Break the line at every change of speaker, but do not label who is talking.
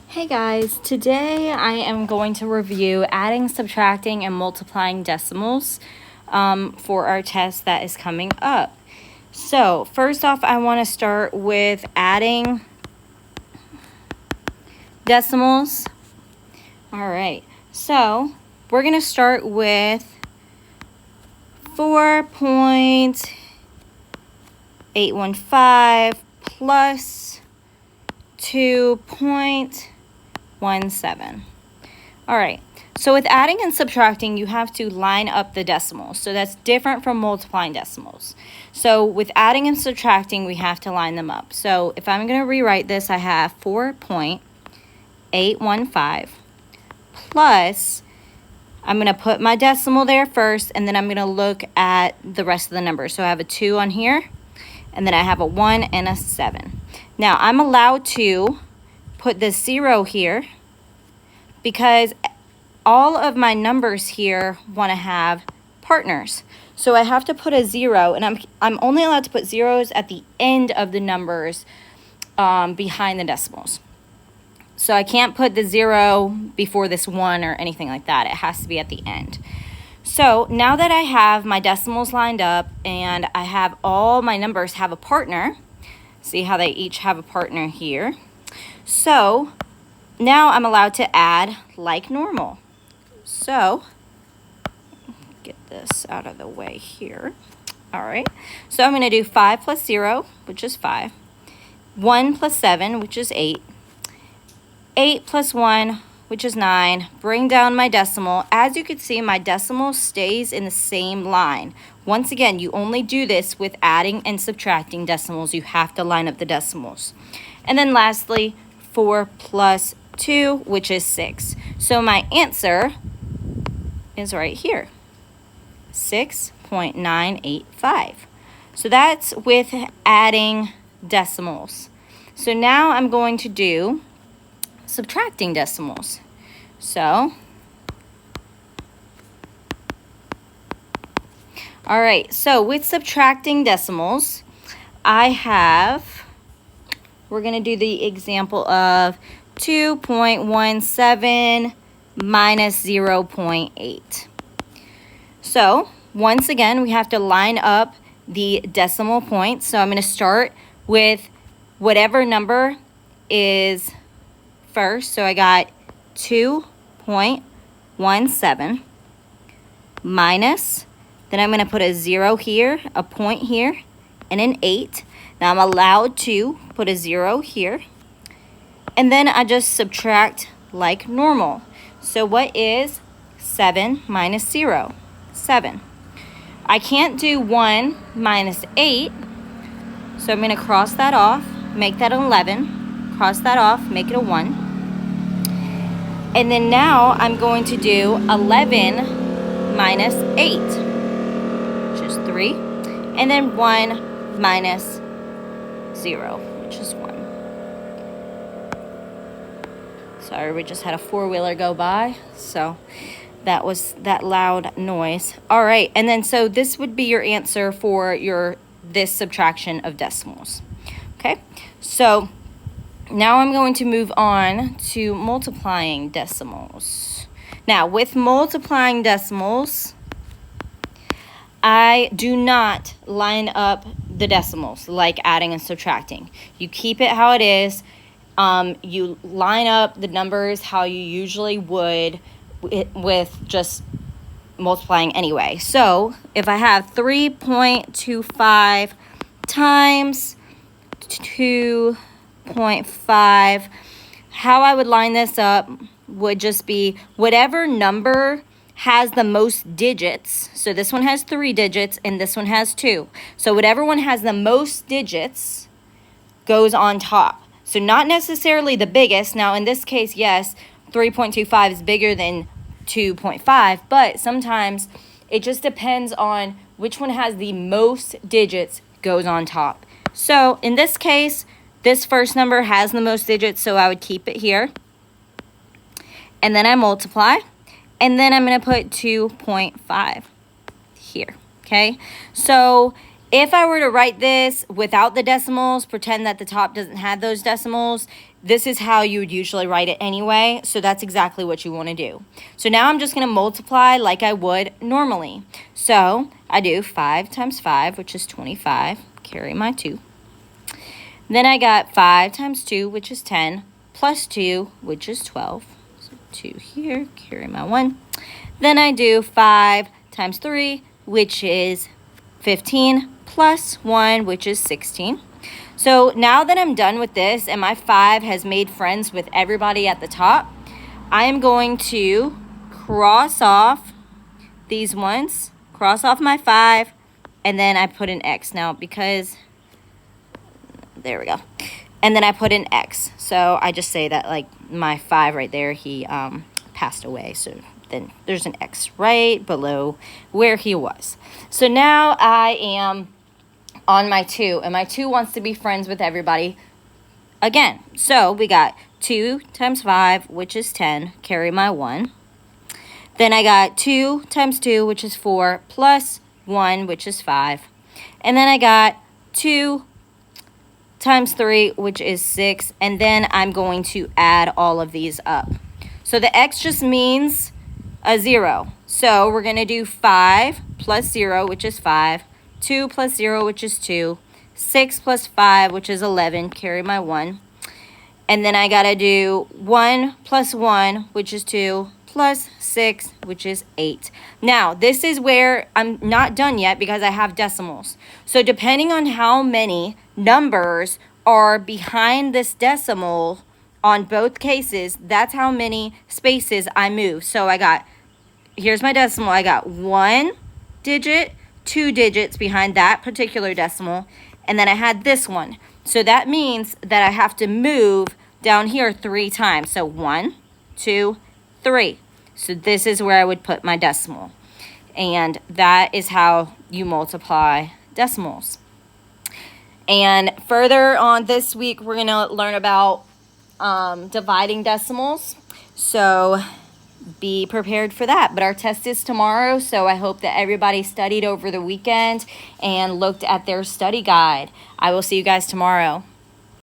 Hey guys, today I am going to review adding, subtracting, and multiplying decimals for our test that is coming up. So first off, I want to start with adding decimals. All right, so we're going to start with 4.815 plus 2.17. All right, so with adding and subtracting, you have to line up the decimals. So that's different from multiplying decimals. So with adding and subtracting, we have to line them up. So if I'm going to rewrite this, I have 4.815 plus, I'm going to put my decimal there first, and then I'm going to look at the rest of the numbers. So I have a 2 on here, and then I have a 1 and a 7. Now, I'm allowed to put the 0 here because all of my numbers here want to have partners. So I have to put a 0, and I'm only allowed to put zeros at the end of the numbers behind the decimals. So I can't put the 0 before this 1 or anything like that. It has to be at the end. So now that I have my decimals lined up and I have all my numbers have a partner, see how they each have a partner here. So now I'm allowed to add like normal. So get this out of the way here. All right, so I'm going to do 5 plus 0, which is 5. 1 plus 7, which is 8. 8 plus 1, which is 9. Bring down my decimal. As you can see, my decimal stays in the same line. Once again, you only do this with adding and subtracting decimals. You have to line up the decimals. And then lastly, 4 plus 2, which is 6. So my answer is right here, 6.985. So that's with adding decimals. So now I'm going to do subtracting decimals. So, all right, so with subtracting decimals, we're going to do the example of 2.17 minus 0.8. So, once again, we have to line up the decimal points. So I'm going to start with whatever number is first. So I got 2.17 minus, then I'm going to put a 0 here, a point here, and an 8. Now I'm allowed to put a 0 here. And then I just subtract like normal. So what is 7 minus 0? 7. I can't do 1 minus 8. So I'm going to cross that off, make that 11. Cross that off, make it a 1. And then now I'm going to do 11 minus 8, which is 3. And then 1 minus 0, which is 1. Sorry, we just had a four-wheeler go by, so that was that loud noise. All right, and then so this would be your answer for this subtraction of decimals. Okay, so now I'm going to move on to multiplying decimals. Now, with multiplying decimals, I do not line up the decimals like adding and subtracting. You keep it how it is. You line up the numbers how you usually would with just multiplying anyway. So if I have 3.25 times 2.5, how I would line this up would just be whatever number has the most digits. So this one has 3 digits and this one has 2. So whatever one has the most digits goes on top. So not necessarily the biggest. Now in this case, yes, 3.25 is bigger than 2.5, but sometimes it just depends on which one has the most digits goes on top. So in this case, this first number has the most digits, so I would keep it here. And then I multiply, and then I'm going to put 2.5 here, okay? So If I were to write this without the decimals, pretend that the top doesn't have those decimals, this is how you would usually write it anyway. So that's exactly what you want to do. So now I'm just going to multiply like I would normally. So I do 5 times 5, which is 25. Carry my 2. Then I got 5 times 2, which is 10, plus 2, which is 12. So 2 here, carry my 1. Then I do 5 times 3, which is 15, plus 1, which is 16. So now that I'm done with this and my 5 has made friends with everybody at the top, I am going to cross off these ones, cross off my 5, and then I put an X now because, there we go. And then I put an X. So I just say that like my 5 right there, he passed away. So then there's an X right below where he was. So now I am on my 2, and my 2 wants to be friends with everybody again. So we got 2 times 5, which is 10, carry my 1. Then I got 2 times 2, which is 4, plus 1, which is 5. And then I got 2 times 3, which is 6. And then I'm going to add all of these up. So the X just means a 0. So we're going to do 5 plus 0, which is 5. 2 plus 0, which is 2. 6 plus 5, which is 11. Carry my 1. And then I got to do 1 plus 1, which is 2, plus 6, which is 8. Now, this is where I'm not done yet because I have decimals. So depending on how many numbers are behind this decimal on both cases, that's how many spaces I move. So I got, here's my decimal. I got 1 digit, 2 digits behind that particular decimal, and then I had this one. So that means that I have to move down here 3 times. So 1, 2, 3. So this is where I would put my decimal. And that is how you multiply decimals. And further on this week, we're going to learn about dividing decimals. So be prepared for that. But our test is tomorrow, so I hope that everybody studied over the weekend and looked at their study guide. I will see you guys tomorrow.